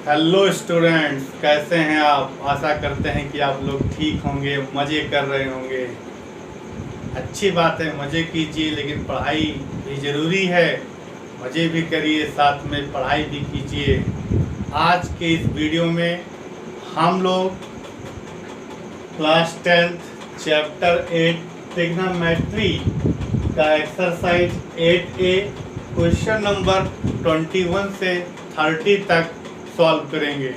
Hello students, कैसे हैं आप। आशा करते हैं कि आप लोग ठीक होंगे, मज़े कर रहे होंगे। अच्छी बात है, मज़े कीजिए, लेकिन पढ़ाई भी ज़रूरी है। मज़े भी करिए, साथ में पढ़ाई भी कीजिए। आज के इस वीडियो में हम लोग क्लास 10th चैप्टर 8 ट्रिग्नोमेट्री का एक्सरसाइज 8A क्वेश्चन नंबर 21 से 30 तक सॉल्व करेंगे।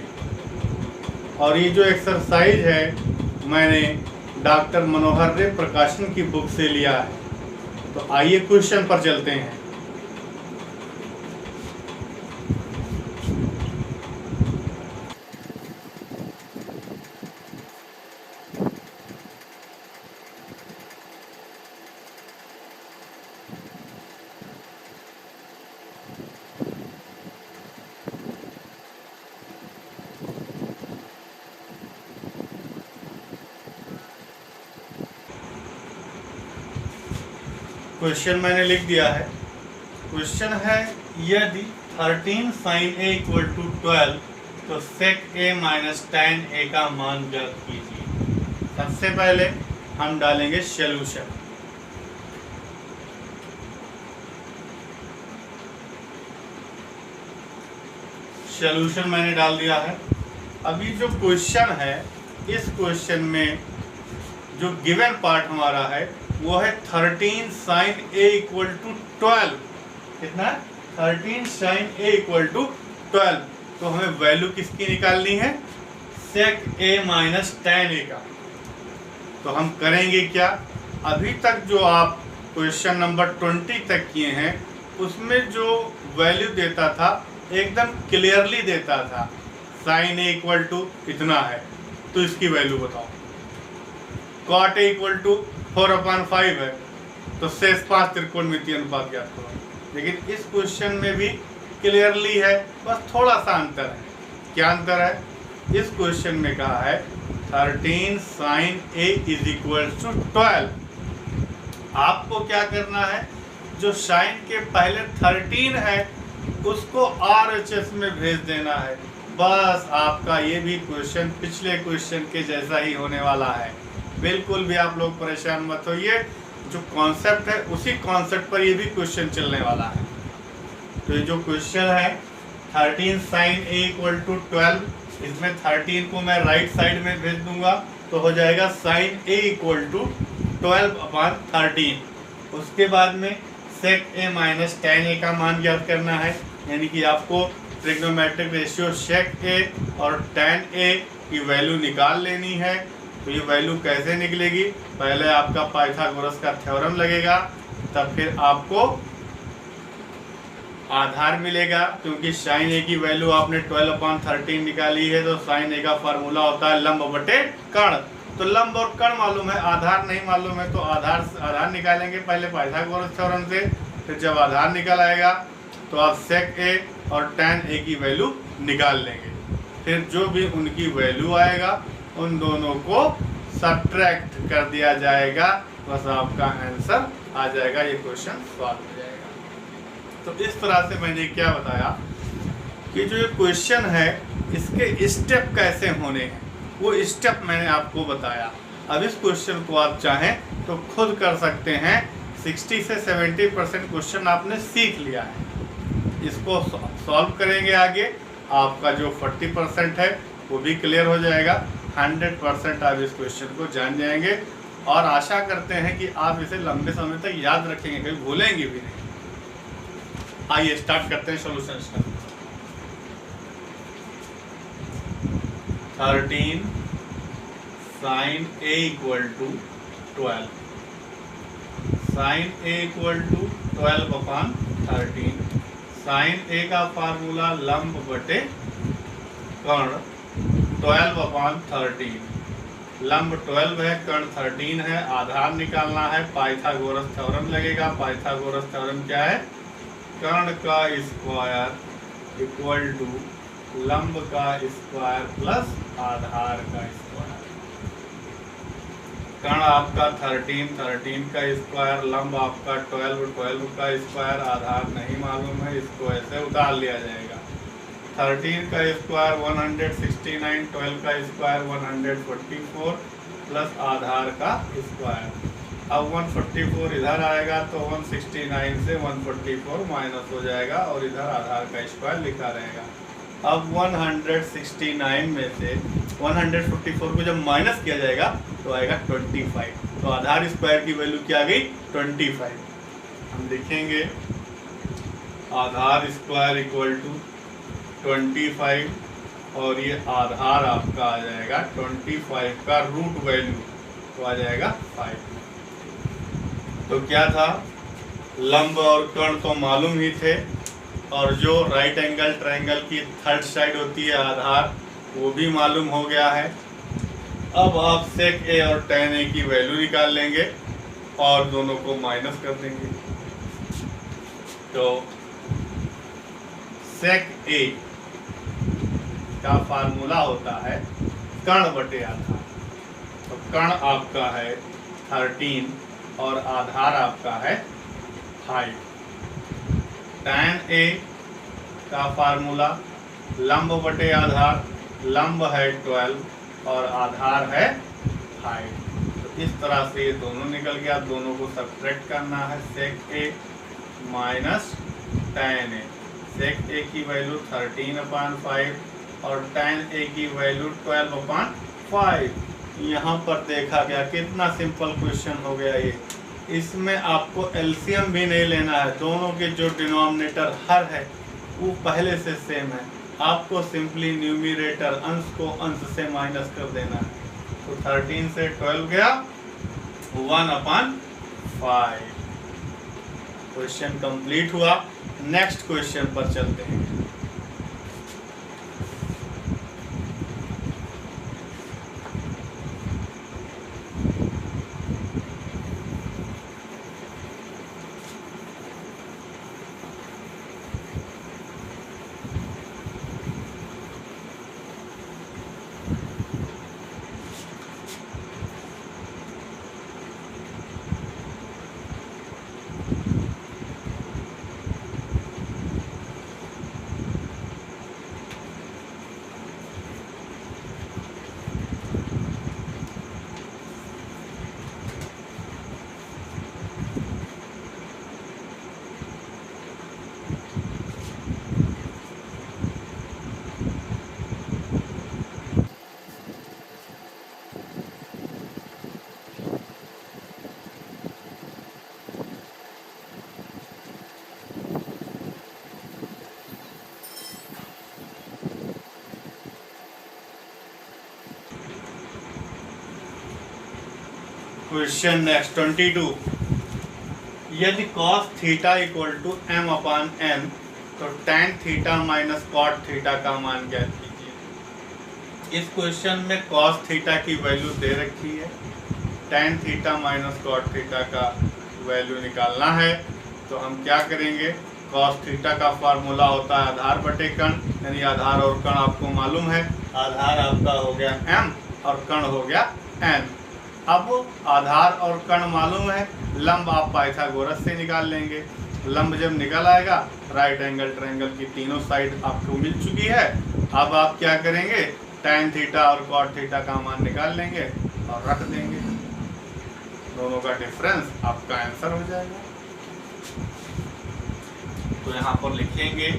और ये जो एक्सरसाइज है मैंने डॉक्टर मनोहर रे प्रकाशन की बुक से लिया है। तो आइए क्वेश्चन पर चलते हैं। क्वेश्चन मैंने लिख दिया है। क्वेश्चन है, यदि 13 sin a इक्वल टू 12 तो sec a minus tan a का मान ज्ञात कीजिए। सबसे पहले हम डालेंगे सॉल्यूशन। सॉल्यूशन मैंने डाल दिया है। अभी जो क्वेश्चन है, इस क्वेश्चन में जो गिवन पार्ट हमारा है वो है 13 sin a इक्वल टू 12। कितना? 13 sin a इक्वल टू 12। तो हमें वैल्यू किसकी निकालनी है? sec a minus tan a का। तो हम करेंगे क्या? अभी तक जो आप क्वेश्चन नंबर 20 तक किए हैं उसमें जो वैल्यू देता था एकदम क्लियरली देता था। sin a इक्वल टू इतना है तो इसकी वैल्यू बताओ। cot a इक्वल टू 4/5 है तो शेष 5 त्रिकोणमितीय अनुपात ज्ञात करो। लेकिन इस क्वेश्चन में भी क्लियरली है, बस थोड़ा सा अंतर है। क्या अंतर है? इस क्वेश्चन में कहा है 13 sin a is equal to 12। आपको क्या करना है? जो साइन के पहले 13 है उसको RHS में भेज देना है। बस आपका ये भी क्वेश्चन पिछले क्वेश्चन के जैसा ही होने वाला है। बिल्कुल भी आप लोग परेशान मत होइए। जो कॉन्सेप्ट है उसी कॉन्सेप्ट पर ये भी क्वेश्चन चलने वाला है। तो ये जो क्वेश्चन है 13 sin a इक्वल टू 12, इसमें 13 को मैं राइट साइड में भेज दूंगा तो हो जाएगा sin a इक्वल टू 12/13। उसके बाद में sec a minus tan a का मान ज्ञात करना है। यानी कि आपको ट्रिग्नोमेट्रिक रेशियो sec a और tan a की वैल्यू निकाल लेनी है। तो ये वैल्यू कैसे निकलेगी? पहले आपका पाइथागोरस का थ्योरम लगेगा, तब फिर आपको आधार मिलेगा। क्योंकि sin a की वैल्यू आपने 12/13 निकाली है तो sin a का फार्मूला होता है लंब बटे कर्ण। तो लंब और कर्ण मालूम है, आधार नहीं मालूम है। तो आधार निकालेंगे पहले पाइथागोरस थ्योरम से। फिर जब आधार निकल आएगा तो आप sec a और tan a की वैल्यू निकाल लेंगे। फिर जो भी उनकी वैल्यू आएगा उन दोनों को सब्ट्रैक्ट कर दिया जाएगा। बस आपका आंसर आ जाएगा, ये क्वेश्चन सॉल्व हो जाएगा। तो इस तरह से मैंने क्या बताया कि जो ये क्वेश्चन है इसके स्टेप कैसे होने हैं वो स्टेप मैंने आपको बताया। अब इस क्वेश्चन को आप चाहें तो खुद कर सकते हैं। 60 से 70% क्वेश्चन आपने सीख लिया है। इसको सॉल्व करेंगे आगे, आपका जो 40% है वो भी क्लियर हो जाएगा। 100% आप इस क्वेश्चन को जान जाएंगे और आशा करते हैं कि आप इसे लंबे समय तक याद रखेंगे, कभी भूलेंगे भी नहीं। आइए स्टार्ट करते हैं solution. 13 sin a equal to 12, sin a equal to 12/13। sin a का फार्मूला लंब बटे कर्ण 12/13। लंब 12 है, कर्ण 13 है। आधार निकालना है, पाइथागोरस थ्योरम लगेगा। पाइथागोरस थ्योरम क्या है? कर्ण का स्क्वायर इक्वल टू लंब का स्क्वायर प्लस आधार का स्क्वायर। कर्ण आपका 13 का स्क्वायर, लंब आपका 12 का स्क्वायर, आधार नहीं मालूम है, इसको ऐसे उतार लिया जाएगा। 13 का स्क्वायर 169, 12 का स्क्वायर 144 प्लस आधार का स्क्वायर। अब 144 इधर आएगा तो 169 से 144 माइनस हो जाएगा और इधर आधार का स्क्वायर लिखा रहेगा। अब 169 में से 144 को जब माइनस किया जाएगा तो आएगा 25। तो आधार स्क्वायर की वैल्यू क्या आ गई? 25। हम लिखेंगे आधार स्क्वायर इक्वल टू 25 और ये आधार आपका आ जाएगा 25 का रूट वैल्यू तो आ जाएगा 5। तो क्या था, लंब और कर्ण तो मालूम ही थे और जो राइट एंगल ट्रायंगल की थर्ड साइड होती है आधार वो भी मालूम हो गया है। अब आप सेक ए और tan ए की वैल्यू निकाल लेंगे और दोनों को माइनस कर देंगे। तो सेक ए का फार्मूला होता है कर्ण बटे आधार। तो कर्ण आपका है 13 और आधार आपका है 5। tan ए का फार्मूला लंब बटे आधार, लंब है 12 और आधार है 5। तो इस तरह से ये दोनों निकल गया। दोनों को सब्ट्रैक्ट करना है, सेक ए माइनस tan ए। सेक ए की वैल्यू 13/5 और tan ए की वैल्यू 12/5। यहाँ पर देखा गया कितना सिंपल क्वेश्चन हो गया ये। इसमें आपको एलसीएम भी नहीं लेना है, दोनों के जो डिनोमिनेटर हर है वो पहले से सेम है। आपको सिंपली न्यूमरेटर अंश को अंश से माइनस कर देना है। तो 13 से 12 गया 1/5। क्वेश्चन कंप्लीट हुआ। नेक्स्ट क्वेश्चन पर चलते हैं। Question next 22। यदि cos theta equal to m/n तो tan theta minus cot theta का मान ज्ञात कीजिए। इस क्वेश्चन में cos थीटा की वैल्यू दे रखी है, tan theta minus cot theta का वैल्यू निकालना है। तो हम क्या करेंगे, cos थीटा का फार्मूला होता है आधार बटे कर्ण, यानी आधार और कर्ण आपको मालूम है। आधार आपका हो गया m और कर्ण हो गया n। अब आधार और कर्ण मालूम है, लंब आप पाइथागोरस से निकाल लेंगे। लंब जब निकल आएगा, राइट एंगल ट्रायंगल की तीनों साइड आपको मिल चुकी है। अब आप क्या करेंगे, tan थीटा और cot थीटा का मान निकाल लेंगे और रख देंगे। दोनों का डिफरेंस आपका आंसर हो जाएगा। तो यहाँ पर लिखेंगे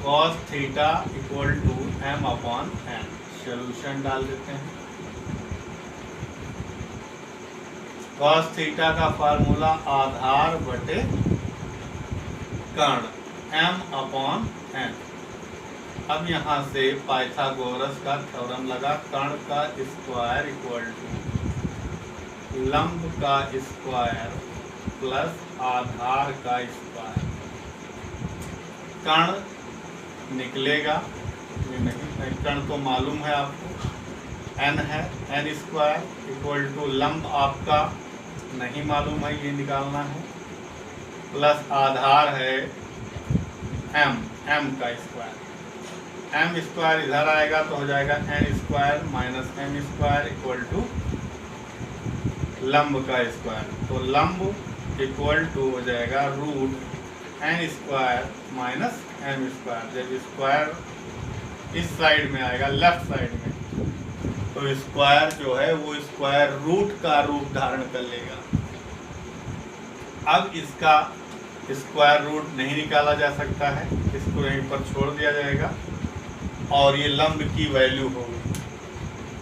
cos theta equal to m/n। Solution डाल देते हैं। cos थीटा का फार्मूला आधार बटे कर्ण m/n। अब यहाँ से पाइथागोरस का थ्योरम लगा, कर्ण का स्क्वायर इक्वल टू लंब का स्क्वायर प्लस आधार का स्क्वायर। कर्ण निकलेगा, ये नहीं, कर्ण तो मालूम है आपको, n है, n स्क्वायर इक्वल टू लंब आपका नहीं मालूम है, ये निकालना है, प्लस आधार है m का स्क्वायर। m स्क्वायर इधर आएगा तो हो जाएगा n square minus m square equal to लंब का स्क्वायर। तो लंब इक्वल टू हो जाएगा root N square minus M square. जब स्क्वायर इस साइड में आएगा, लेफ्ट साइड में, तो स्क्वायर जो है वो स्क्वायर रूट का रूप धारण कर लेगा। अब इसका स्क्वायर रूट नहीं निकाला जा सकता है, इसको यहीं पर छोड़ दिया जाएगा और ये लंब की वैल्यू होगी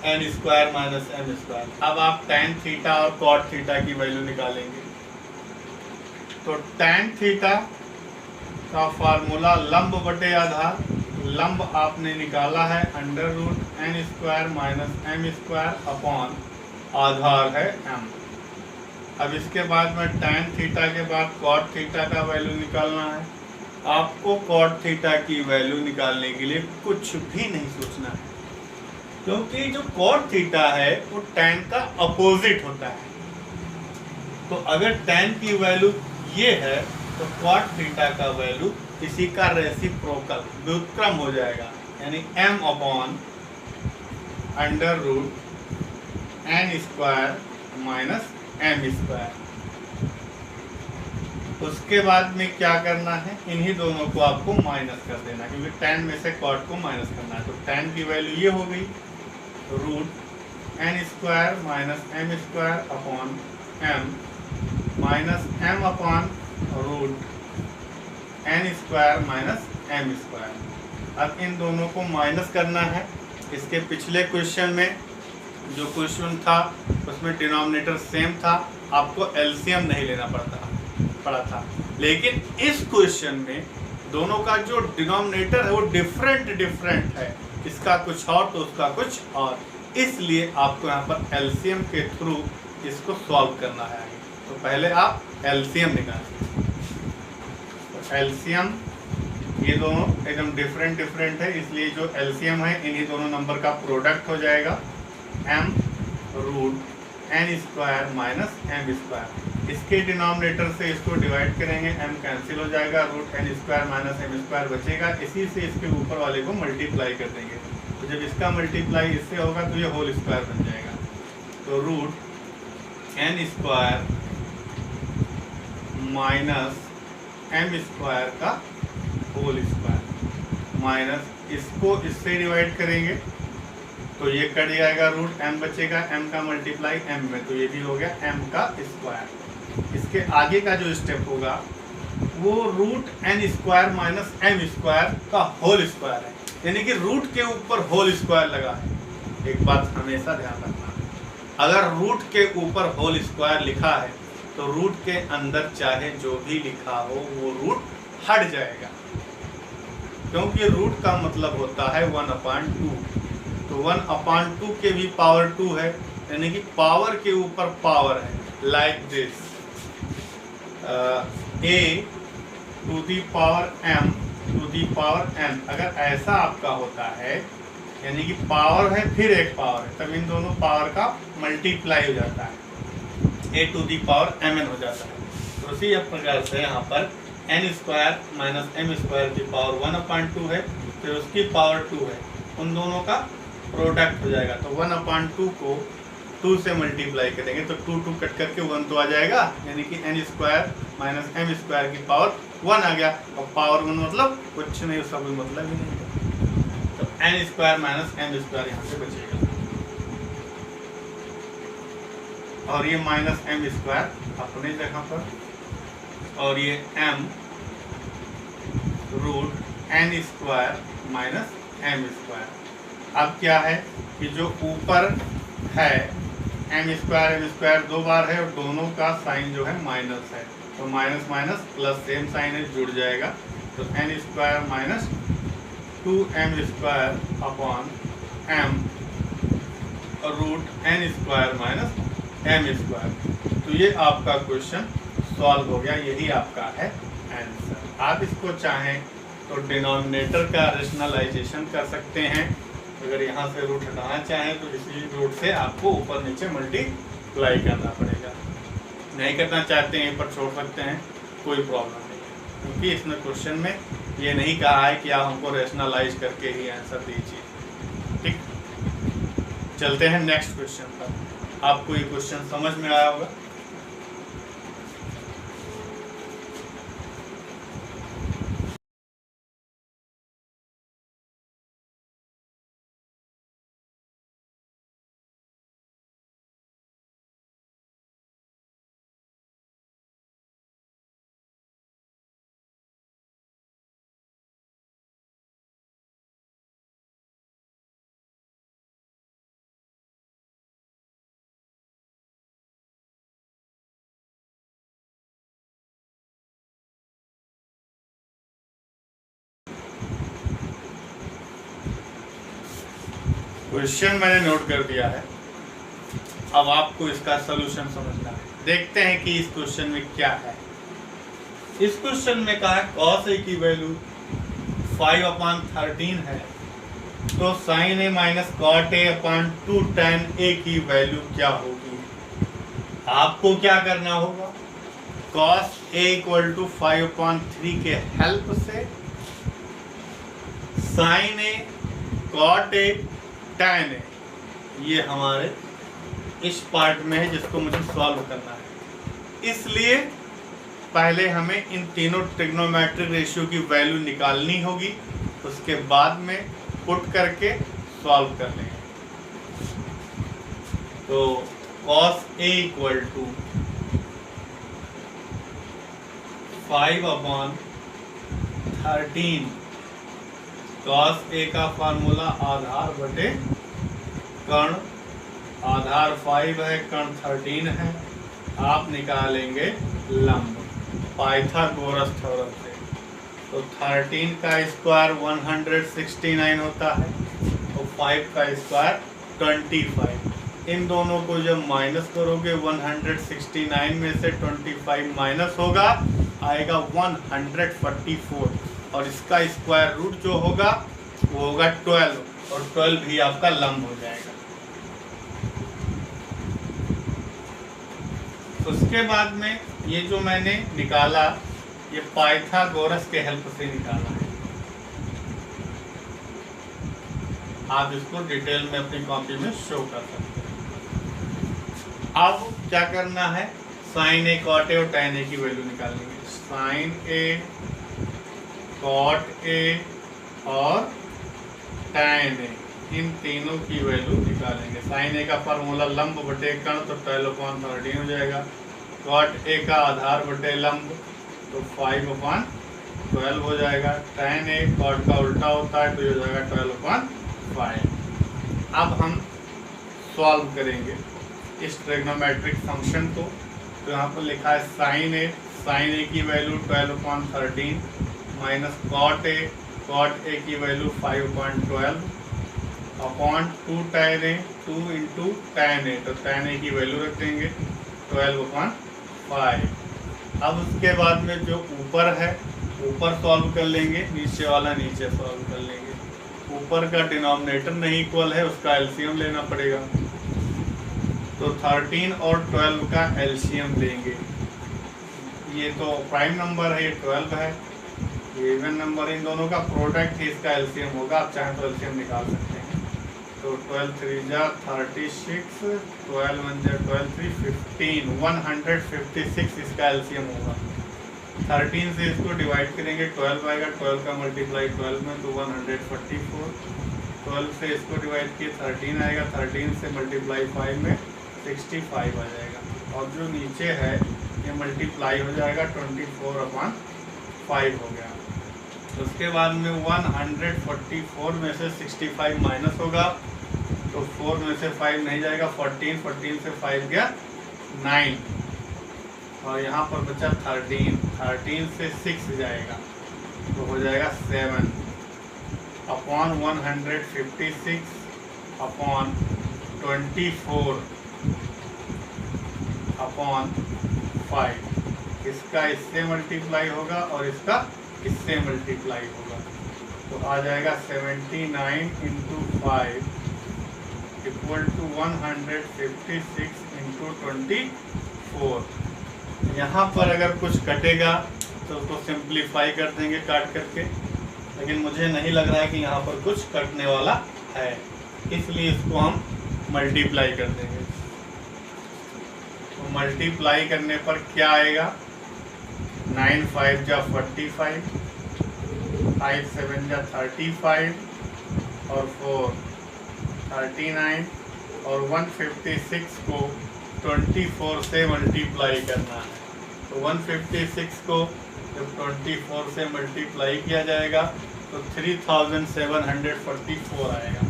N square minus M square. अब आप tan थीटा और cot थीटा की वैल्यू निकालेंगे। तो tan थीटा का फार्मूला लंब बटे आधार, लंब आपने निकाला है under root N square minus M square upon आधार है m। अब इसके बाद में tan थीटा के बाद cot थीटा का वैल्यू निकालना है। आपको cot थीटा की वैल्यू निकालने के लिए कुछ भी नहीं सोचना है, क्योंकि जो cot थीटा है वो tan का अपोजिट होता है। तो अगर tan की वैल्यू ये है तो cot थीटा का वैल्यू इसी का रेसिप्रोकल व्युत्क्रम हो जाएगा, यानी m upon under root N square minus M square. उसके बाद में क्या करना है, इन्हीं दोनों को आपको माइनस कर देना, क्योंकि tan में से cot को माइनस करना है। तो tan की वैल्यू ये हो गई root N square minus M square upon M minus M upon root N square minus M square. अब इन दोनों को माइनस करना है। इसके पिछले क्वेश्चन में जो क्वेश्चन था उसमें डिनोमिनेटर सेम था, आपको एलसीएम नहीं लेना पड़ा था, लेकिन इस क्वेश्चन में दोनों का जो डिनोमिनेटर है वो डिफरेंट है, इसका कुछ और तो उसका कुछ और, इसलिए आपको यहाँ पर एलसीएम के थ्रू इसको सॉल्व करना है। तो पहले आप एलसीएम निकालें। तो एलसीएम ये दोनों एकदम डिफरेंट है, इसलिए जो एलसीएम है इन्हीं दोनों नंबर का प्रोडक्ट हो जाएगा m root N square minus M square. इसके डिनोमिनेटर से इसको डिवाइड करेंगे, m कैंसिल हो जाएगा, root N square minus M square बचेगा, इसी से इसके ऊपर वाले को मल्टीप्लाई कर देंगे। तो जब इसका मल्टीप्लाई इससे होगा तो ये होल स्क्वायर बन जाएगा। तो root N square minus M square का होल स्क्वायर माइनस इसको इससे डिवाइड करेंगे तो ये कट जाएगा, रूट m बचेगा, m का मल्टीप्लाई m में, तो ये भी हो गया m का स्क्वायर। इसके आगे का जो स्टेप होगा वो root N square minus M square का होल स्क्वायर है, यानी कि रूट के ऊपर होल स्क्वायर लगा है। एक बात हमेशा ध्यान रखना, अगर रूट के ऊपर होल स्क्वायर लिखा है तो रूट के अंदर चाहे जो भी लिखा हो वो रूट हट जाएगा, क्योंकि रूट का मतलब होता है 1/2। तो 1/2 के भी पावर 2 है, यानी कि पावर के ऊपर पावर है, like this a to the power m to the power n। अगर ऐसा आपका होता है, यानी कि पावर है फिर एक पावर है, तब इन दोनों पावर का मल्टीप्लाई हो जाता है, a to the power mn हो जाता है। तो उसी प्रकार से यहाँ पर n square minus M square की पावर 1/2 है, फिर उसकी पावर 2 है, उन दोनों का प्रोडक्ट हो जाएगा। तो 1/2 को 2 से मल्टीप्लाई करेंगे तो 2 कट करके 1 तो आ जाएगा, यानी कि N square minus M square की पावर 1 आ गया। और पावर 1 मतलब कुछ नहीं, उसका कोई मतलब ही नहीं है। तो N square minus M square यहाँ से बचेगा, और ये माइनस एम स्क्वायर अपनी जगह पर, और ये m root N square minus M square. अब क्या है कि जो ऊपर है एम स्क्वायर 2 बार है और दोनों का साइन जो है माइनस है, तो minus minus plus same sign है, जुड़ जाएगा। तो N square minus 2m square upon m root N square minus M square. तो ये आपका क्वेश्चन सॉल्व हो गया, यही आपका है आंसर। आप इसको चाहें तो डिनोमिनेटर का रेशनलाइजेशन कर सकते हैं, अगर यहाँ से रूट हटाना चाहें तो इसी रूट से आपको ऊपर नीचे मल्टीप्लाई करना पड़ेगा। नहीं करना चाहते हैं पर छोड़ सकते हैं, कोई प्रॉब्लम नहीं है, क्योंकि इसमें क्वेश्चन में ये नहीं कहा है कि आप हमको रेशनलाइज करके ही आंसर दीजिए। ठीक, चलते हैं नेक्स्ट क्वेश्चन पर। आपको ये क्वेश्चन समझ में आया होगा। क्वेश्चन मैंने नोट कर दिया है, अब आपको इसका सलूशन समझना है। देखते हैं कि इस क्वेश्चन में क्या है। इस क्वेश्चन में कहा है cos a की वैल्यू 5/13 है, तो sin a minus cot a/2 tan a की वैल्यू क्या होगी। आपको क्या करना होगा, cos a = 5/3 के हेल्प से sin a cot a tan a, ये हमारे इस पार्ट में है जिसको मुझे सॉल्व करना है। इसलिए पहले हमें इन तीनों ट्रिग्नोमेट्रिक रेशियो की वैल्यू निकालनी होगी, उसके बाद में पुट करके सॉल्व कर लेंगे। तो cos a = 5/13, cos a का फार्मूला आधार बटे कर्ण, आधार 5 है, कर्ण 13 है, आप निकालेंगे लंब पाइथागोरस थ्योरम से। तो 13 का स्क्वायर 169 होता है, तो 5 का स्क्वायर 25। इन दोनों को जब माइनस करोगे 169 में से 25 माइनस होगा, आएगा 144, और इसका स्क्वायर रूट जो होगा वो होगा 12, और 12 भी आपका लंब हो जाएगा। उसके बाद में ये जो मैंने निकाला, ये पाइथागोरस के हेल्प से निकाला है। आप इसको डिटेल में अपनी कॉपी में शो कर सकते हैं। अब क्या करना है, sin a cot a और tan a की वैल्यू निकालनी है। sin a cot a और tan a, इन तीनों की वैल्यू निकालेंगे। sin a का फार्मूला लंब बटे कर्ण, तो 12/13 हो जाएगा। cot a का आधार बटे लंब, तो 5/12 हो जाएगा। tan a cot का उल्टा होता है, तो ये हो जाएगा 12/5। अब हम सॉल्व करेंगे इस ट्रिग्नोमेट्रिक फंक्शन को। तो यहाँ पर लिखा है sin a की वैल्यू 12/13 माइनस cot a की value 5/12 upon 2 tan a, 2 into tan a, तो tan a की वैल्यू रख देंगे 12/5। अब उसके बाद में जो ऊपर है ऊपर सॉल्व कर लेंगे, नीचे वाला नीचे सॉल्व कर लेंगे। ऊपर का डिनोमिनेटर नहीं इक्वल है, उसका एलसीएम लेना पड़ेगा। तो 13 और 12 का एलसीएम लेंगे। ये तो प्राइम नंबर है, ये 12 है, ये इवन नंबर, इन दोनों का प्रोडक्ट ही इसका एलसीएम होगा। आप चाहें तो एलसीएम निकाल सकते हैं। तो 12 3 जा 36, 12 1 जा 12 3 15, 156 इसका एलसीएम होगा। 13 से इसको डिवाइड करेंगे, 12 आएगा, 12 का मल्टीप्लाई 12 में, तो 144। 12 से इसको डिवाइड किए 13 आएगा, 13 से मल्टीप्लाई 5 में 65 आ जाएगा। और जो नीचे है ये मल्टीप्लाई हो जाएगा 24/5 हो गया। उसके बाद में 144 में से 65 माइनस होगा, तो 4 में से 5 नहीं जाएगा, 14, 14 से 5 गया 9, और यहाँ पर बचा 13, 13 से 6 जाएगा, तो हो जाएगा 7 अपॉन 156 अपॉन 24 अपॉन 5। इसका इससे मल्टीप्लाई होगा और इसका इससे मल्टीप्लाई होगा, तो आ जाएगा 79 इंटू 5 इक्वल टू 156 इंटू 24। यहाँ पर अगर कुछ कटेगा तो उसको सिंप्लीफाई कर देंगे काट करके, लेकिन मुझे नहीं लग रहा है कि यहाँ पर कुछ कटने वाला है, इसलिए इसको हम मल्टीप्लाई कर देंगे। तो मल्टीप्लाई करने पर क्या आएगा, 9 5 जा 45, 5 7 जा 35, और 4 39, और 156 को 24 से मल्टीप्लाई करना है। तो 156 को जब 24 से मल्टीप्लाई किया जाएगा तो 3744 आएगा।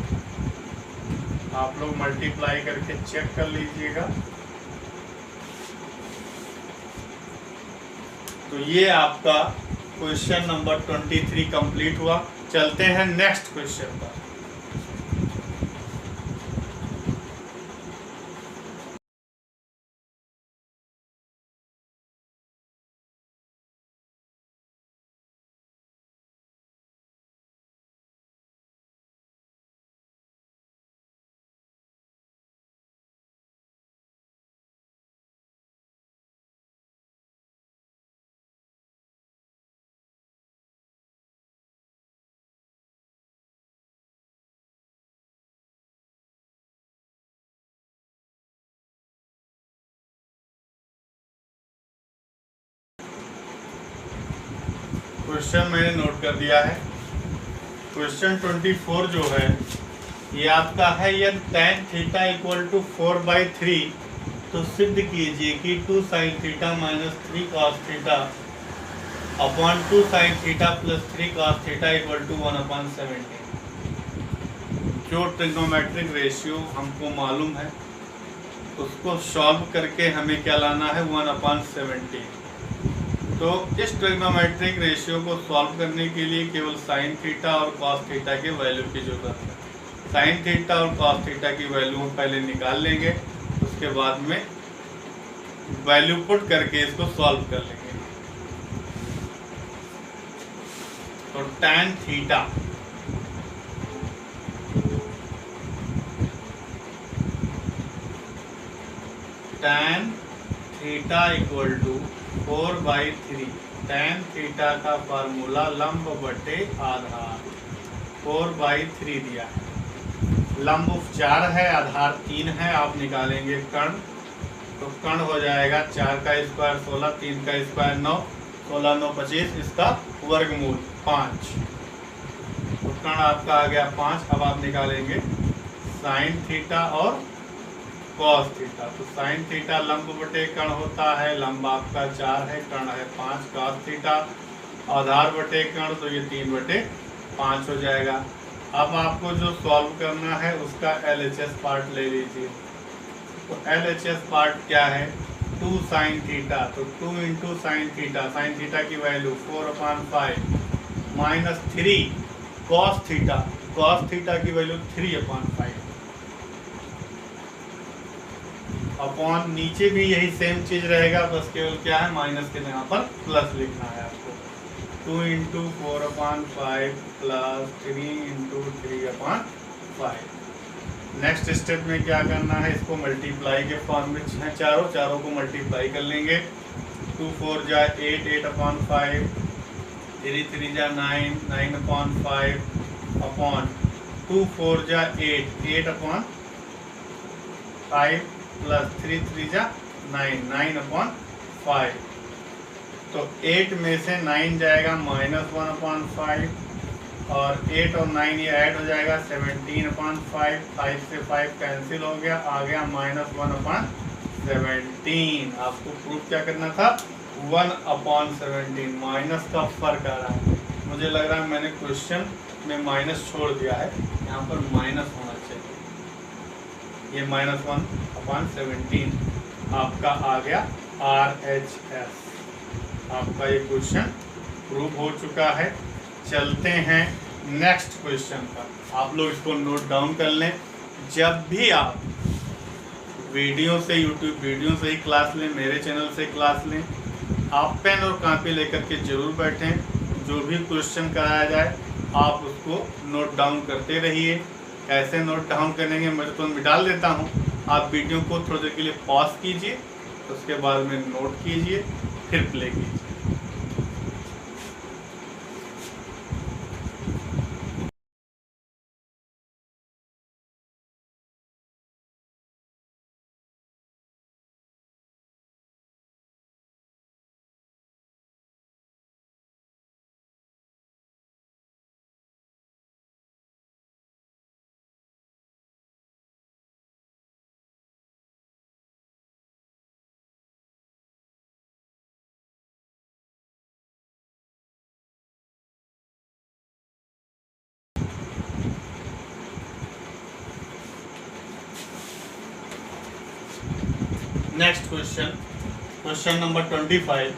आप लोग मल्टीप्लाई करके चेक कर लीजिएगा। तो ये आपका क्वेश्चन नंबर 23 कंप्लीट हुआ। चलते हैं नेक्स्ट क्वेश्चन पर। क्वेश्चन मैंने नोट कर दिया है। क्वेश्चन 24 जो है ये आपका है, यदि tan थीटा इक्वल टू 4/3 तो सिद्ध कीजिए कि 2 sin theta minus 3 cos theta upon 2 sin theta plus 3 cos theta equal to 1/17। जो ट्रिग्नोमेट्रिक रेशियो हमको मालूम है उसको सॉल्व करके हमें क्या लाना है, 1/17। तो इस ट्रिग्नोमेट्रिक रेशियो को सॉल्व करने के लिए केवल साइन थीटा और कॉस थीटा के वैल्यू की जरूरत है। साइन थीटा और कॉस थीटा की वैल्यू हम पहले निकाल लेंगे, उसके बाद में वैल्यू पुट करके इसको सॉल्व कर लेंगे। तो tan theta equal to 4/3। tan theta का फार्मूला लंब बटे आधार 4/3 दिया है। लंब 4 है, आधार 3 है। आप निकालेंगे कर्ण, तो कर्ण हो जाएगा 4 का स्क्वायर 16, 3 का स्क्वायर 9, 16 9 25, इसका वर्गमूल 5। तो कर्ण आपका आ गया 5। अब आप निकालेंगे साइन थीटा और कॉस थीटा। तो साइन थीटा लंब बटे कर्ण होता है, लंब आपका 4 है, कर्ण है 5। कॉस थीटा आधार बटे कर्ण, तो ये 3/5 हो जाएगा। अब आपको जो सॉल्व करना है उसका LHS पार्ट ले लीजिए। तो LHS पार्ट क्या है, 2 sin थीटा, तो 2 into sine theta, sine theta की value 4/5 minus 3 cos theta, cos theta की वैल्यू 3/5 अपॉन नीचे भी यही सेम चीज रहेगा, बस केवल क्या है माइनस के जगह पर प्लस लिखना है आपको। 2 into 4/5 plus 3 into 3/5। Next step में क्या करना है, इसको मल्टीप्लाई के फॉर्म में है, चारों को मल्टीप्लाई कर लेंगे। 2 4 जा 8, 8/5, 3 3 जा 9, 9/5 अपॉन 2 4 जा 8, 8/5 प्लस 3 3 जा 9, 9/5। तो 8 में से 9 जाएगा -1/5 और 8 और 9 ये ऐड हो जाएगा 17/5। 5 से 5 कैंसिल हो गया, आ गया -1/17। आपको प्रूफ क्या करना था, 1/17। माइनस का फर्क आ रहा है, मुझे लग रहा है मैंने क्वेश्चन में माइनस छोड़ दिया है, यहाँ पर माइनस होना चाहिए। ये -1/17 आपका आ गया RHS। आपका ये क्वेश्चन प्रूव हो चुका है। चलते हैं नेक्स्ट क्वेश्चन पर। आप लोग इसको नोट डाउन कर लें। जब भी आप वीडियो से, यूट्यूब वीडियो से ही क्लास लें, मेरे चैनल से क्लास लें, आप पेन और कॉपी लेकर के जरूर बैठें। जो भी क्वेश्चन कराया जाए आप उसको नोट डाउन करते रहिए। कैसे नोट डाउन करेंगे मैं तो डाल देता हूँ, आप वीडियो को थोड़ी देर के लिए पॉज कीजिए, उसके बाद में नोट कीजिए, फिर प्ले कीजिए। Next question, question number 25।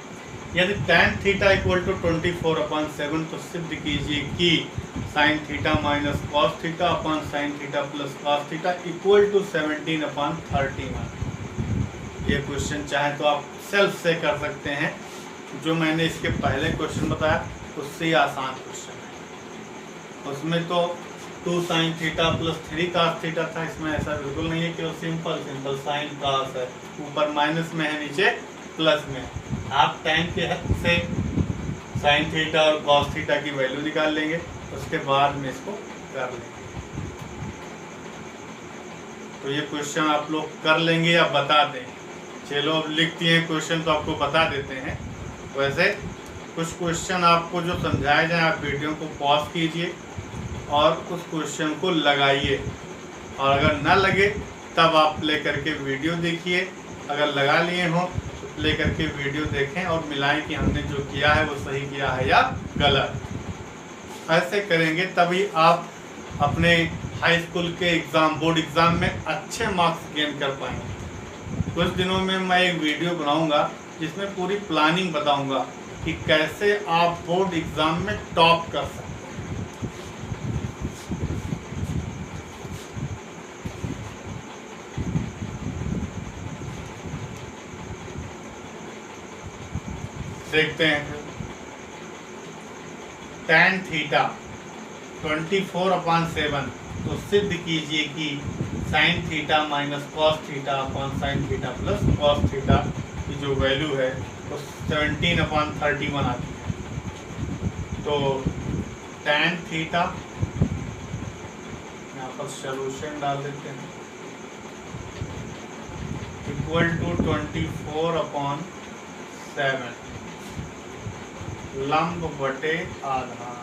यदि tan थीटा इक्वल टू 24/7 तो सिद्ध कीजिए कि sine theta minus cos theta upon sine theta plus cos theta equal to 17/31। ये क्वेश्चन चाहे तो आप सेल्फ से कर सकते हैं, जो मैंने इसके पहले क्वेश्चन बताया उससे ही आसान क्वेश्चन है। उसमें तो 2 sin theta plus 3 cos theta था, इसमें ऐसा बिल्कुल नहीं है कि वो सिंपल साइन कॉस है, ऊपर माइनस में है, नीचे प्लस में। आप tan के हद से साइन थीटा और कॉस थीटा की वैल्यू निकाल लेंगे, उसके बाद में इसको कर लेंगे। तो ये क्वेश्चन आप लोग कर लेंगे या बता दें? चलो अब लिखती हैं क्वेश्चन तो आपको बता देते हैं। वैसे कुछ क्वेश्चन आपको जो समझाए जाए आप वीडियो को पॉज कीजिए और उस क्वेश्चन को लगाइए, और अगर ना लगे तब आप प्ले करके वीडियो देखिए। अगर लगा लिए हों तो प्ले करके वीडियो देखें और मिलाएं कि हमने जो किया है वो सही किया है या गलत। ऐसे करेंगे तभी आप अपने हाई स्कूल के एग्ज़ाम, बोर्ड एग्ज़ाम में अच्छे मार्क्स गेन कर पाएंगे। कुछ दिनों में मैं एक वीडियो बनाऊंगा जिसमें पूरी प्लानिंग बताऊंगा कि कैसे आप बोर्ड एग्ज़ाम में टॉप कर सकते हैं। देखते हैं tan थीटा 24/7, तो सिद्ध कीजिए कि sin theta minus cos theta upon sine theta plus cos theta की जो वैल्यू है वो 17/31 आती है। तो tan थीटा, यहाँ पर सॉल्यूशन डाल देते हैं, इक्वल टू 24/7 लंब बटे आधार।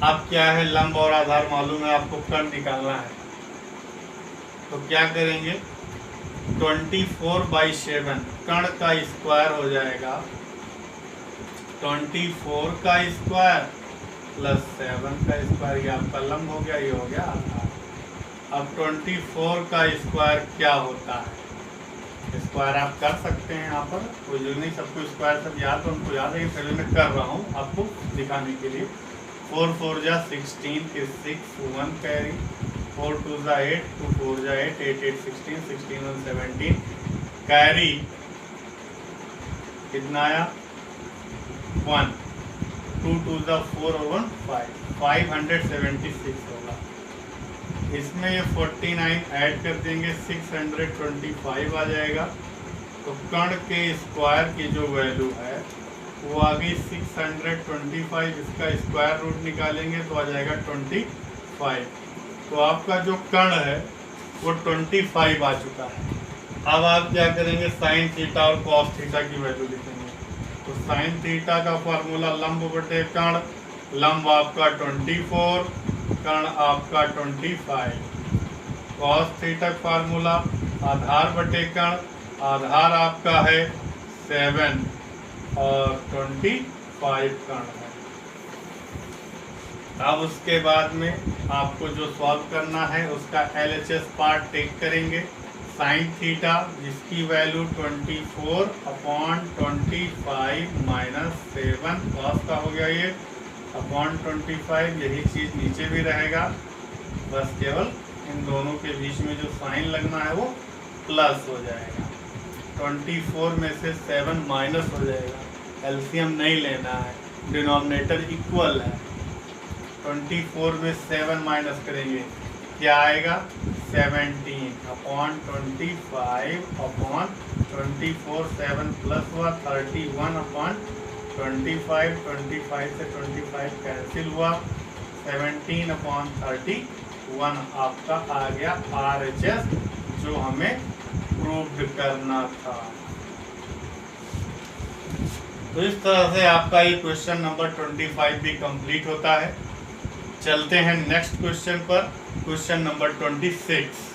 अब क्या है, लंब और आधार मालूम है आपको, कर्ण निकालना है। तो क्या करेंगे, 24/7 कर्ण का स्क्वायर हो जाएगा 24 का स्क्वायर प्लस 7 का स्क्वायर, ये आपका लंब हो गया, ये हो गया आधार। अब 24 का स्क्वायर क्या होता है, स्क्वायर आप कर सकते हैं, यहाँ पर कोई जो नहीं, सबको स्क्वायर सब याद तो उनको याद है, फिर मैं कर रहा हूँ आपको दिखाने के लिए। 4 4 जा 16 is 6 1 कैरी, 4 2 जा 8 2 4 जा 8 8 8 16 16 1 17 कैरी कितना आया 1, 2 2 जा 4 और 1 5, 576 होगा। इसमें ये 49 ऐड कर देंगे, 625 आ जाएगा। तो कर्ण के स्क्वायर की जो वैल्यू है वो आ गई 625, इसका स्क्वायर रूट निकालेंगे तो आ जाएगा 25। तो आपका जो कर्ण है वो 25 आ चुका है। अब आप क्या करेंगे, साइन थीटा और कॉस थीटा की वैल्यू लिखेंगे। तो साइन थीटा का फार्मूला लंब बटे कर्ण, लंब आपका 24, कर्ण आपका 25। कॉस थीटा फार्मूला आधार बटे कर्ण, आधार आपका है 7 और 25 कर्ण है। अब उसके बाद में आपको जो सॉल्व करना है उसका LHS पार्ट टेक करेंगे। साइन थीटा जिसकी वैल्यू 24/25 माइनस 7 कॉस का हो गया ये अपॉन 25, यही चीज़ नीचे भी रहेगा, बस केवल इन दोनों के बीच में जो साइन लगना है वो प्लस हो जाएगा। 24 में से 7 माइनस हो जाएगा, एलसीएम नहीं लेना है, डिनोमिनेटर इक्वल है। 24 में 7 माइनस करेंगे क्या आएगा, 17/25 अपॉन 24, 7 प्लस हुआ 31/25, 25 से 25 कैंसिल हुआ, 17/31 आपका आ गया RHS जो हमें प्रूव करना था। तो इस तरह से आपका ये क्वेश्चन नंबर 25 भी कंप्लीट होता है। चलते हैं नेक्स्ट क्वेश्चन पर, क्वेश्चन नंबर 26।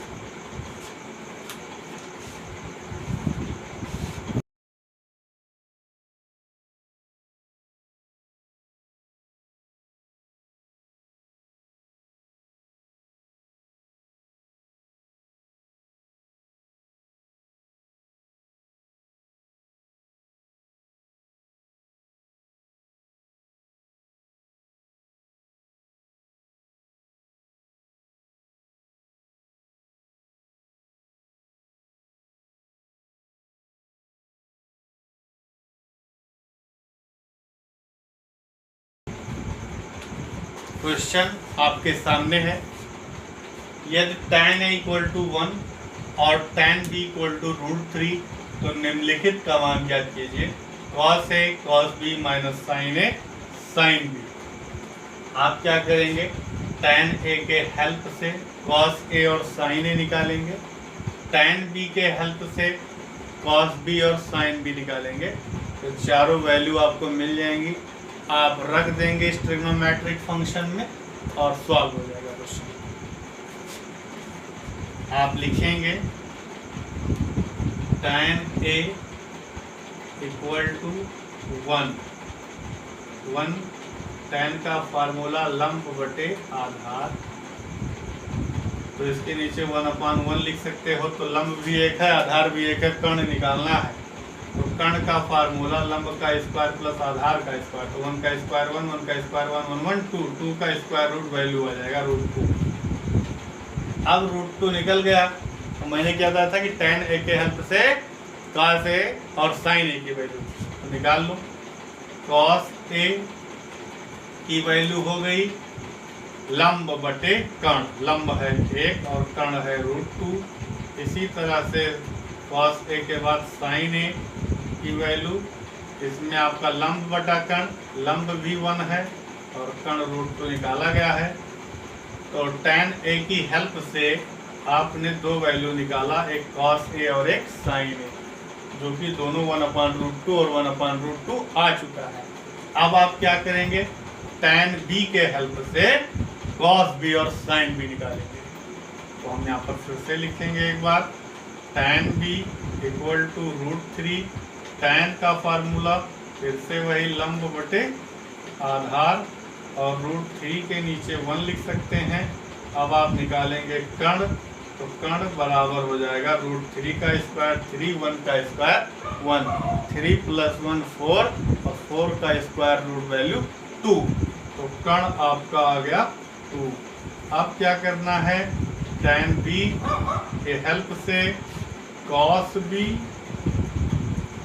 क्वेश्चन आपके सामने है, यदि tan A इक्वल टू 1 और tan B इक्वल टू √3 तो निम्नलिखित का मान ज्ञात कीजिए। cos A cos B minus sin A sin B। आप क्या करेंगे, tan A के हेल्प से cos A और sin A निकालेंगे, tan B के हेल्प से कॉस बी और साइन बी निकालेंगे। तो चारों वैल्यू आपको मिल जाएंगी, आप रख देंगे इस ट्रिग्नोमेट्रिक फंक्शन में और सॉल्व हो जाएगा क्वेश्चन। आप लिखेंगे tan A equal to 1 tan का फार्मूला लंब बटे आधार, तो इसके नीचे 1/1 लिख सकते हो। तो लंब भी एक है, आधार भी एक है, कर्ण निकालना है। तो कर्ण का फार्मूला लंब का स्क्वायर प्लस आधार का स्क्वायर, तो 1 का स्क्वायर 1, 1 का स्क्वायर 1, 1 1 2 का स्क्वायर रूट वैल्यू आ जाएगा √2। अब √2 निकल गया। तो मैंने क्या बताया था कि tan A के हेल्प से cos A और sin A की वैल्यू तो निकाल लो। cos A की वैल्यू हो गई लंब बटे कर्ण, लंब है 1 और कर्ण है √2। इसी तरह से cos A के बाद sin A की वैल्यू, इसमें आपका लंब बटा कर्ण, लंब भी 1 है और कर्ण √2 निकाला गया है। तो tan A की हेल्प से आपने दो वैल्यू निकाला, एक cos A और एक sin A, जो कि दोनों 1/√2 और 1/√2 आ चुका है। अब आप क्या करेंगे, tan B के हेल्प से cos B और sin B निकालेंगे। तो हम यहाँ पर फिर से लिखेंगे एक बार, tan B equal to √3, tan का फार्मूला फिर से वही लंब बटे आधार और √3 के नीचे 1 लिख सकते हैं। अब आप निकालेंगे कर्ण, तो कर्ण बराबर हो जाएगा √3 का स्क्वायर 3, 1 का स्क्वायर 1, 3 + 1 4 और 4 का स्क्वायर रूट वैल्यू 2। तो कर्ण आपका आ गया 2। अब क्या करना है, tan B के हेल्प से cos B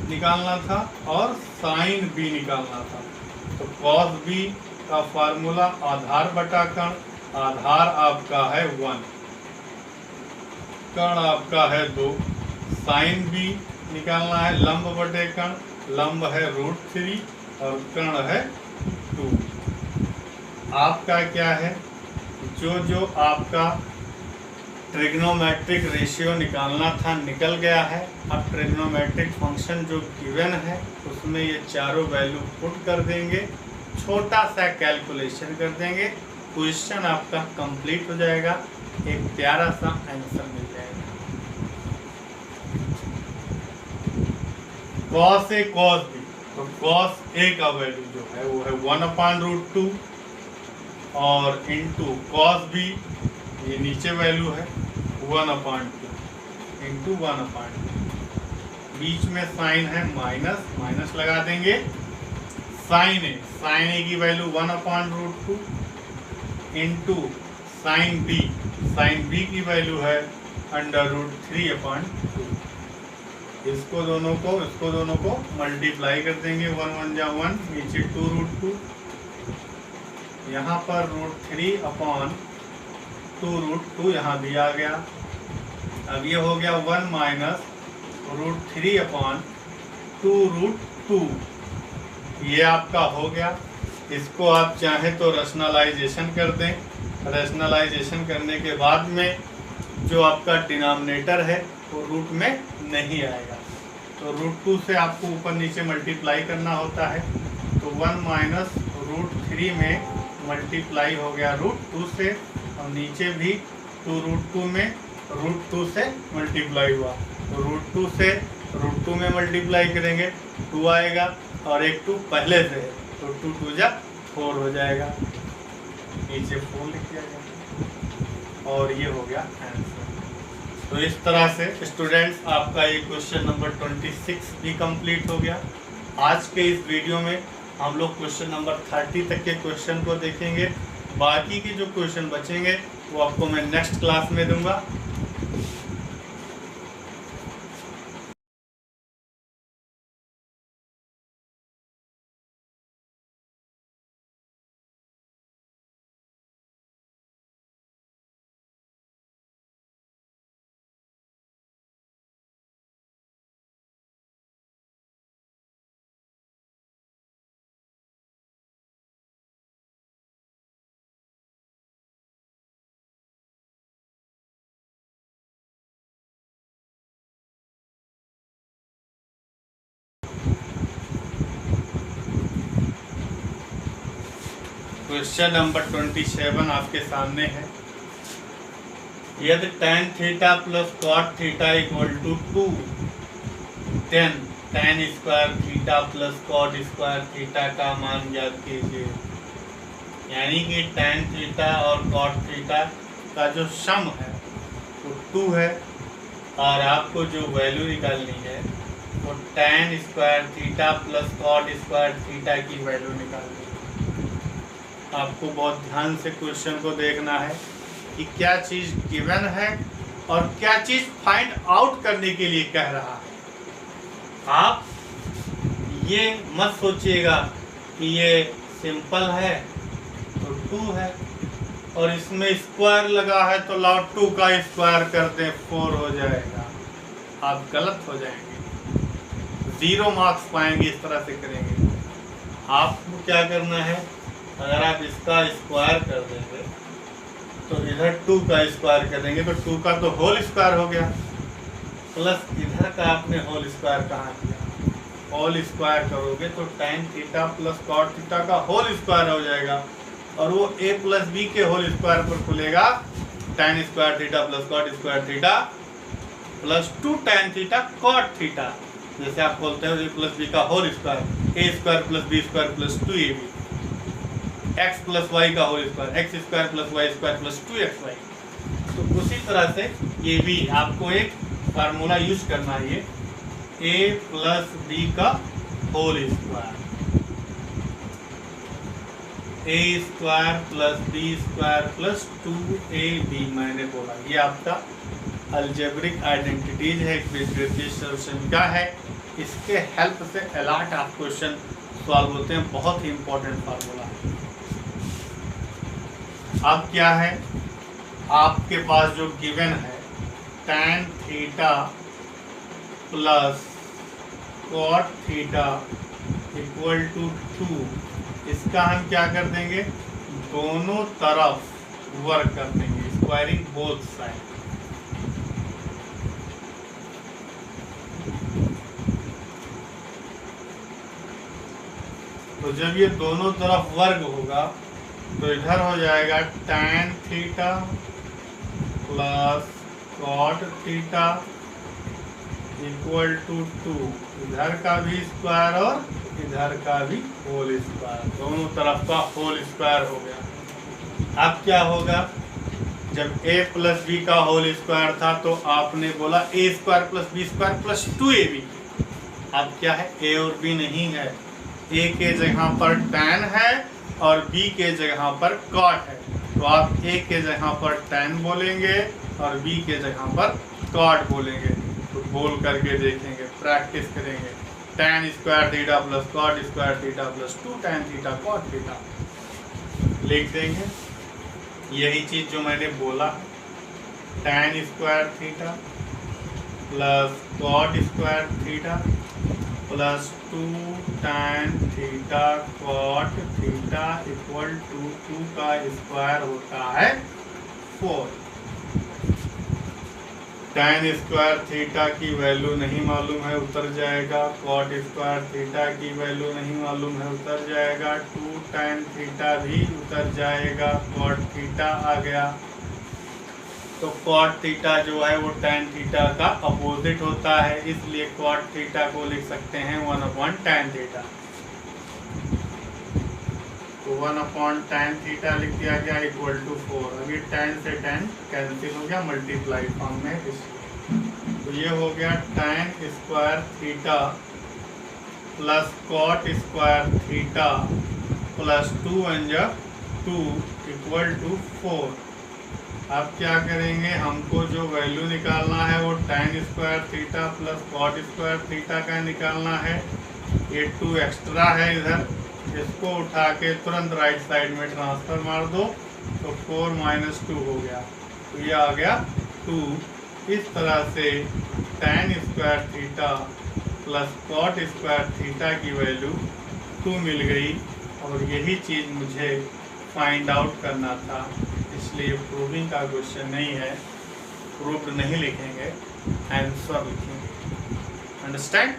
निकालना था और sin B निकालना था। तो cos B का फार्मूला आधार बटा कर्ण, आधार आपका है 1, कर्ण आपका है 2, sin B निकालना है लंब बटे कर्ण, लंब है √3 और कर्ण है 2। आपका क्या है, जो आपका ट्रिग्नोमेट्रिक रेशियो निकालना था निकल गया है। अब ट्रिग्नोमेट्रिक फंक्शन जो गिवन है उसमें ये चारों वैल्यू पुट कर देंगे, छोटा सा कैलकुलेशन कर देंगे, क्वेश्चन आपका कंप्लीट हो जाएगा, एक प्यारा सा आंसर मिल जाएगा। cos A cos B, तो cos A का वैल्यू जो है वो है 1/√2 और इंटू cos B, ये नीचे वैल्यू है 1/2 इंटू 1/2, बीच में साइन है माइनस लगा देंगे। साइन ए की वैल्यू 1/√2 इंटू साइन बी की वैल्यू है √3/2। इसको दोनों को मल्टीप्लाई कर देंगे, 1 1 जा 1, नीचे 2√2, यहाँ पर √3/2√2 यहाँ भी आ गया। अब ये हो गया 1 - √3/2√2, ये आपका हो गया। इसको आप चाहें तो रैशनलाइजेशन कर दें, रैशनलाइजेशन करने के बाद में जो आपका डिनोमिनेटर है वो रूट में नहीं आएगा, तो √2 से आपको ऊपर नीचे मल्टीप्लाई करना होता है। तो 1 - √3 में मल्टीप्लाई हो गया √2 से, और नीचे भी 2√2 में √2 से मल्टीप्लाई हुआ, तो √2 से √2 में मल्टीप्लाई करेंगे 2 आएगा, और एक 2 पहले से है तो 2 2 जा 4 हो जाएगा, नीचे 4 लिख दिया जाएगा, और ये हो गया आंसर। तो इस तरह से स्टूडेंट्स आपका ये क्वेश्चन नंबर 26 भी कंप्लीट हो गया। आज के इस वीडियो में हम लोग क्वेश्चन नंबर 30 तक के क्वेश्चन को देखेंगे, बाकी के जो क्वेश्चन बचेंगे वो आपको मैं नेक्स्ट क्लास में दूंगा। क्वेश्चन नंबर 27 आपके सामने है। यदि tan theta plus cot theta equal to 2, then tan square theta plus cot square theta का मान ज्ञात कीजिए। यानी कि tan थीटा और cot थीटा का जो सम है वो 2 है और आपको जो वैल्यू निकालनी है वो tan square theta plus cot square theta की वैल्यू निकालनी है। आपको बहुत ध्यान से क्वेश्चन को देखना है कि क्या चीज़ गिवन है और क्या चीज़ फाइंड आउट करने के लिए कह रहा है। आप ये मत सोचिएगा कि ये सिंपल है तो 2 है और इसमें स्क्वायर लगा है तो लाओ 2 का स्क्वायर कर दें 4 हो जाएगा। आप गलत हो जाएंगे, 0 मार्क्स पाएंगे इस तरह से करेंगे। आपको क्या करना है, अगर आप इसका स्क्वायर कर देंगे तो इधर 2 का स्क्वायर कर देंगे तो 2 का तो होल स्क्वायर हो गया, प्लस इधर का आपने होल स्क्वायर कहाँ किया, होल स्क्वायर करोगे तो tan theta plus cot theta का होल स्क्वायर हो जाएगा और वो a प्लस बी के होल स्क्वायर पर खुलेगा tan square theta plus cot square theta plus 2 tan theta cot theta. जैसे आप बोलते हो a प्लस बी का whole square, a square plus B square plus 2ab, x plus Y का whole square, X square plus Y square plus 2xy। तो उसी तरह से ये भी आपको एक फार्मूला यूज करना है, a प्लस बी का whole square, a square plus B square plus 2ab। मैंने बोला ये आपका अलजेब्रिक आइडेंटिटीज है, डिफरेंशिएशन का है। इसके हेल्प से अलॉट ऑफ क्वेश्चन सॉल्व होते हैं, बहुत ही इंपॉर्टेंट फार्मूला है। अब क्या है, आपके पास जो गिवन है tan theta plus cot theta equal to 2, इसका हम क्या कर देंगे, दोनों तरफ वर्क कर देंगे, स्क्वायरिंग बोथ साइड। तो जब ये दोनों तरफ वर्ग होगा तो इधर हो जाएगा tan theta plus cot theta equal to 2, इधर का भी स्क्वायर और इधर का भी होल स्क्वायर, दोनों तरफ का होल स्क्वायर हो गया। अब क्या होगा, जब a प्लस बी का होल स्क्वायर था तो आपने बोला a square plus B square plus 2ab। अब क्या है, a और b नहीं है, a के जगह पर tan है और b के जगह पर cot है, तो आप a के जगह पर tan बोलेंगे और b के जगह पर cot बोलेंगे। तो बोल करके देखेंगे, प्रैक्टिस करेंगे, tan square theta plus cot square theta plus 2 tan theta cot theta लिख देंगे। यही चीज़ जो मैंने बोला, tan square theta plus cot square theta plus 2 tan theta cot theta equal to 2 का स्क्वायर होता है 4। tan स्क्वायर थीटा की वैल्यू नहीं मालूम है, उतर जाएगा, cot स्क्वायर थीटा की वैल्यू नहीं मालूम है, उतर जाएगा, 2 tan थीटा भी उतर जाएगा, cot थीटा आ गया। तो cot थीटा जो है वो tan थीटा का अपोजिट होता है, इसलिए cot थीटा को लिख सकते हैं 1/tan थीटा। तो 1/tan थीटा लिख दिया गया इक्वल टू 4। अभी tan से tan कैंसिल हो गया, मल्टीप्लाई फॉर्म में, इसलिए तो ये हो गया tan square theta plus cot square theta plus 2 2 equal to 4। अब क्या करेंगे, हमको जो वैल्यू निकालना है वो tan square theta plus cot square theta का निकालना है। ये 2 एक्स्ट्रा है इधर, इसको उठा के तुरंत राइट साइड में ट्रांसफर मार दो तो 4 - 2 हो गया, तो ये आ गया 2। इस तरह से tan square theta plus cot square theta की वैल्यू 2 मिल गई और यही चीज़ मुझे फाइंड आउट करना था, इसलिए प्रूविंग का क्वेश्चन नहीं है, प्रूव्ड नहीं लिखेंगे, आंसर लिखेंगे। अंडरस्टैंड?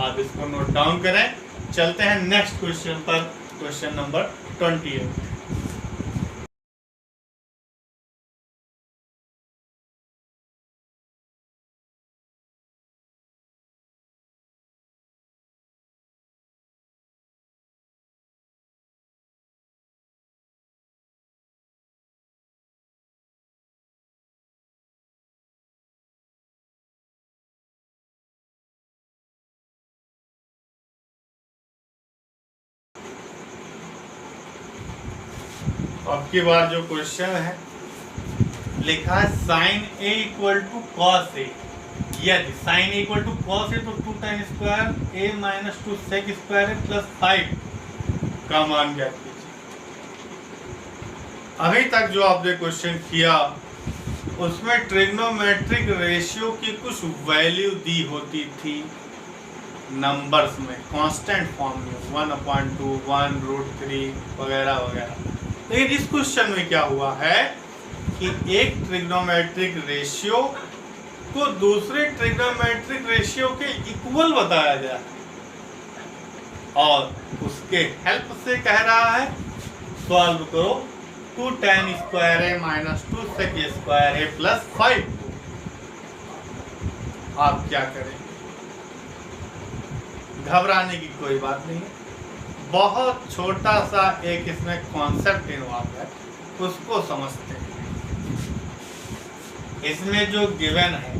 आप इसको नोट डाउन करें। चलते हैं नेक्स्ट क्वेश्चन पर। Question number 28। अब की बार जो क्वेश्चन है लिखा है sine A equal to cos A. यदि sine A equal to cos A तो 2 tan square A minus 2 sec square A plus 5 का मान ज्ञात कीजिए। अभी तक जो आपने क्वेश्चन किया उसमें ट्रिग्नोमेट्रिक रेशियो की कुछ वैल्यू दी होती थी नंबर्स में, कांस्टेंट फॉर्म में 1/2, 1√3 वगैरह वगैरह। लेकिन इस क्वेश्चन में क्या हुआ है कि एक ट्रिग्नोमेट्रिक रेशियो को दूसरे ट्रिग्नोमेट्रिक रेशियो के इक्वल बताया गया और उसके हेल्प से कह रहा है सॉल्व करो 2 tan square A minus 2 sec square A plus 5। आप क्या करें? घबराने की कोई बात नहीं है, बहुत छोटा सा एक इसमें कॉन्सेप्ट इन्वॉल्व है, उसको समझते हैं। इसमें जो गिवन है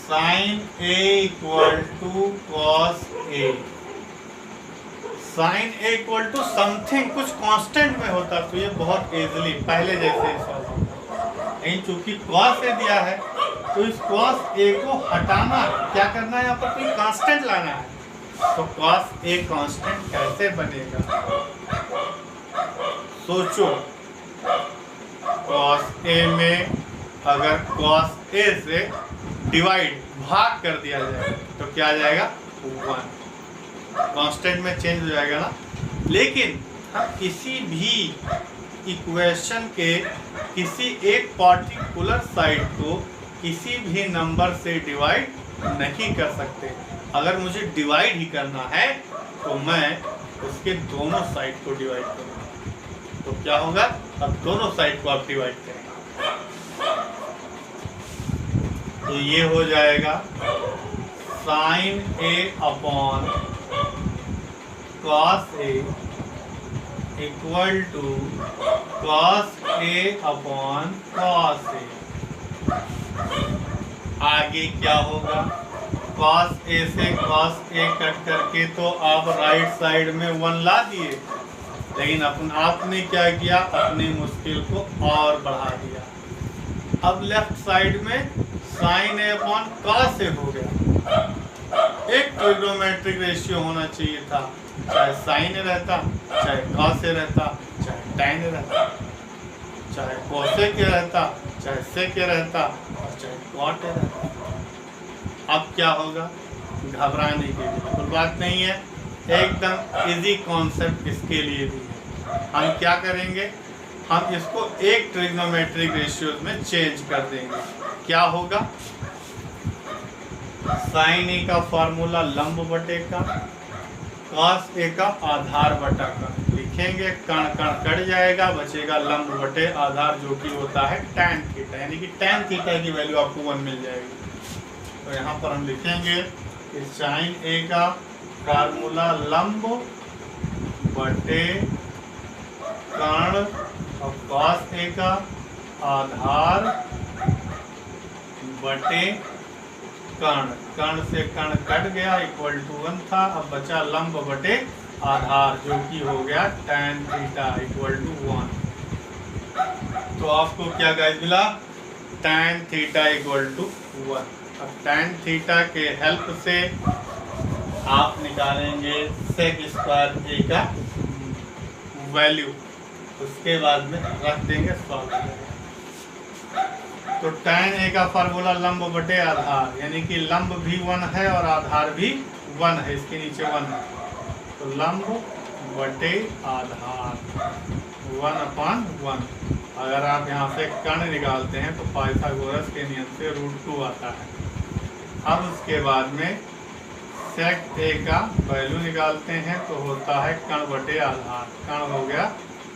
sine A equal to cos A, sine A equal to something कुछ कांस्टेंट में होता तो ये बहुत इजीली पहले जैसे ही सॉल्व होता। लेकिन चूंकि कॉस ए दिया है तो इस कॉस ए को हटाना है, क्या करना है यहाँ पर कोई कांस्टेंट लाना है। तो कॉस ए कांस्टेंट कैसे बनेगा? सोचो, कॉस ए में अगर कॉस ए से डिवाइड भाग कर दिया जाए तो क्या आ जाएगा? 1। कांस्टेंट में चेंज हो जाएगा ना। लेकिन हम किसी भी इक्वेशन के किसी एक पार्टिकुलर साइड को किसी भी नंबर से डिवाइड नहीं कर सकते। अगर मुझे डिवाइड ही करना है तो मैं उसके दोनों साइड को डिवाइड करूंगा। तो क्या होगा? अब दोनों साइड को आप डिवाइड करेंगे तो ये हो जाएगा sine A upon cos A equal to cos A upon cos A. आगे क्या होगा? कॉस ए से कॉस ए कट करके तो आप राइट साइड में 1 ला दिए, लेकिन आपने क्या किया? अपनी मुश्किल को और बढ़ा दिया। अब लेफ्ट साइड में साइन ए अपॉन कॉस ए हो गया। एक ट्रिग्नोमेट्रिक रेशियो होना चाहिए था, चाहे साइन ए रहता, चाहे कॉस ए रहता, चाहे टैन ए रहता, चाहे कोसेक ए रहता, चाहे सेक ए रहता और चाहे कॉट ए रहता। अब क्या होगा? घबराने की बिल्कुल बात नहीं है, एकदम इजी कॉन्सेप्ट इसके लिए भी है। हम क्या करेंगे? हम इसको एक ट्रिग्नोमेट्रिक रेशियोज में चेंज कर देंगे। क्या होगा? साइन ए का फॉर्मूला लंब बटे का, कॉस ए का आधार बटा का लिखेंगे। कण कण कट जाएगा, बचेगा लंब बटे आधार जो कि होता है tan थीटा, यानी कि tan थीटा की वैल्यू आपको 1 मिल जाएगी। तो यहाँ पर हम लिखेंगे कि साइन ए का फार्मूला लंब बटे कण और कॉस ए का आधार बटे कण, कण से कण कट गया इक्वल टू 1 था। अब बचा लंब बटे आधार जो कि हो गया tan थीटा इक्वल टू 1। तो आपको क्या गाइस मिला? tan theta equal to 1। अब tan थीटा के हेल्प से आप निकालेंगे सेक स्क्वायर ए का वैल्यू, उसके बाद में रख देंगे सॉल्व। तो tan ए का फार्मूला लंब बटे आधार, यानी कि लंब भी 1 है और आधार भी 1 है, इसके नीचे 1 है। तो लंब बटे आधार 1/1। अगर आप यहाँ से कण निकालते हैं तो पाइथागोरस के नियम से √2 आता है। अब उसके बाद में sec a का वैल्यू निकालते हैं तो होता है कण बटे आधार। कण हो गया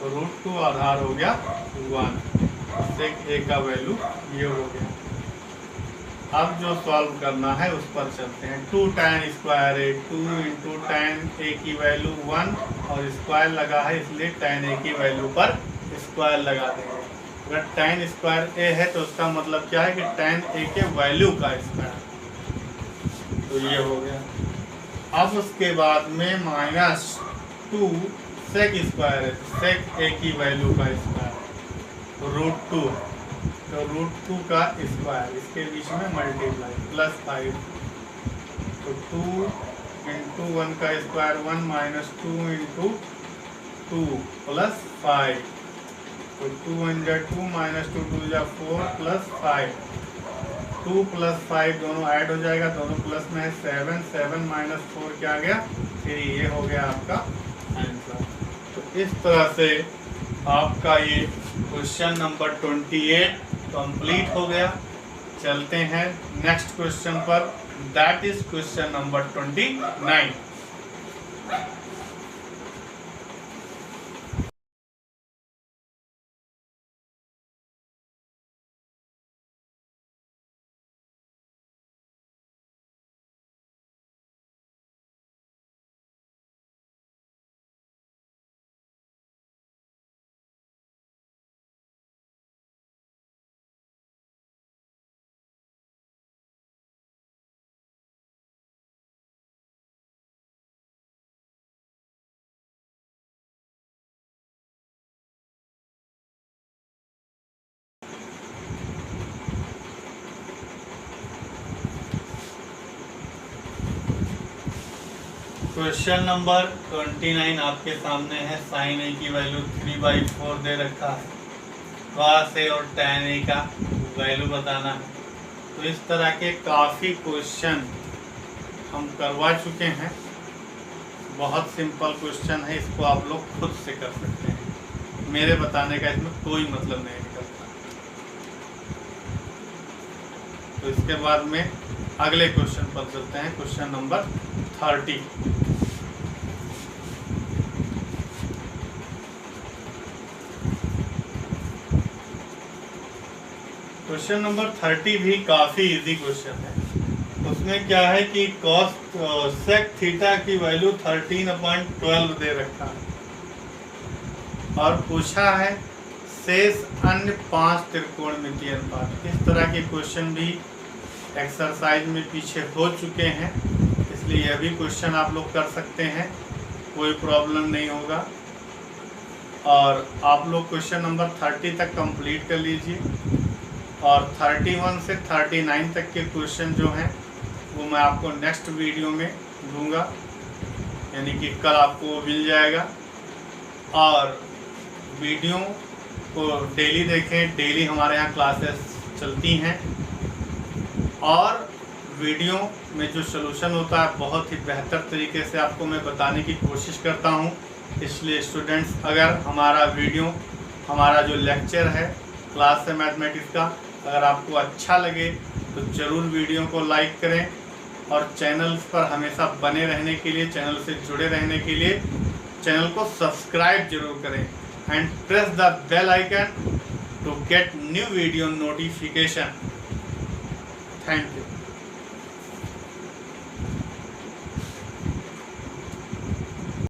√2, आधार हो गया 1। sec a का वैल्यू ये हो गया। अब जो सॉल्व करना है उस पर चलते हैं। 2 tan square a, 2 into tan a की वैल्यू 1 और स्क्वायर लगा है इसलिए tan a की वैल्यू पर स्क्वायर लगा देंगे। अगर tan स्क्वायर a है तो उसका मतलब क्या है कि tan a के वैल्यू का स्क्वायर, तो ये हो गया। अब उसके बाद में -2 sec स्क्वायर है, sec a की वैल्यू का स्क्वायर √2, तो √2 का स्क्वायर, इसके बीच में मल्टीप्लाई +5, तो 2 इंटू 1 का स्क्वायर 1 -2 इंटू 2 +5, तो 2 1 जा 2 -2 2 जा 4 +5, 2 + 5 दोनों ऐड हो जाएगा, दोनों प्लस में है 7, 7 - 4 क्या आ गया 3, ये हो गया आपका आंसर। तो इस तरह से आपका ये क्वेश्चन नंबर 28 कंप्लीट हो गया। चलते हैं नेक्स्ट क्वेश्चन पर, that is question number 29। Question number 29 आपके सामने है। साइन ए की वैल्यू 3/4 दे रखा है, cos ए और tan ए का वैल्यू बताना है। तो इस तरह के काफ़ी क्वेश्चन हम करवा चुके हैं। बहुत सिंपल क्वेश्चन है, इसको आप लोग खुद से कर सकते हैं, मेरे बताने का इसमें कोई मतलब नहीं निकलता। तो इसके बाद में अगले क्वेश्चन पर चलते हैं, क्वेश्चन नंबर 30। क्वेश्चन नंबर 30 भी काफ़ी इजी क्वेश्चन है। उसमें क्या है कि cos sec थीटा की वैल्यू 13/12 दे रखा है और पूछा है शेष अन्य 5 त्रिकोणमितीय अनुपात। इस तरह के क्वेश्चन भी एक्सरसाइज में पीछे हो चुके हैं, इसलिए यह भी क्वेश्चन आप लोग कर सकते हैं, कोई प्रॉब्लम नहीं होगा। और आप लोग क्वेश्चन नंबर 30 तक कंप्लीट कर लीजिए और 31 से 39 तक के क्वेश्चन जो हैं वो मैं आपको नेक्स्ट वीडियो में दूंगा, यानी कि कल आपको वो मिल जाएगा। और वीडियो को डेली देखें, डेली हमारे यहाँ क्लासेस चलती हैं और वीडियो में जो सलूशन होता है बहुत ही बेहतर तरीके से आपको मैं बताने की कोशिश करता हूँ। इसलिए स्टूडेंट्स, अगर हमारा वीडियो, हमारा जो लेक्चर है क्लास है मैथमेटिक्स का, अगर आपको अच्छा लगे तो ज़रूर वीडियो को लाइक करें और चैनल पर हमेशा बने रहने के लिए, चैनल से जुड़े रहने के लिए चैनल को सब्सक्राइब जरूर करें and press the bell icon to get new video notification. Thank you.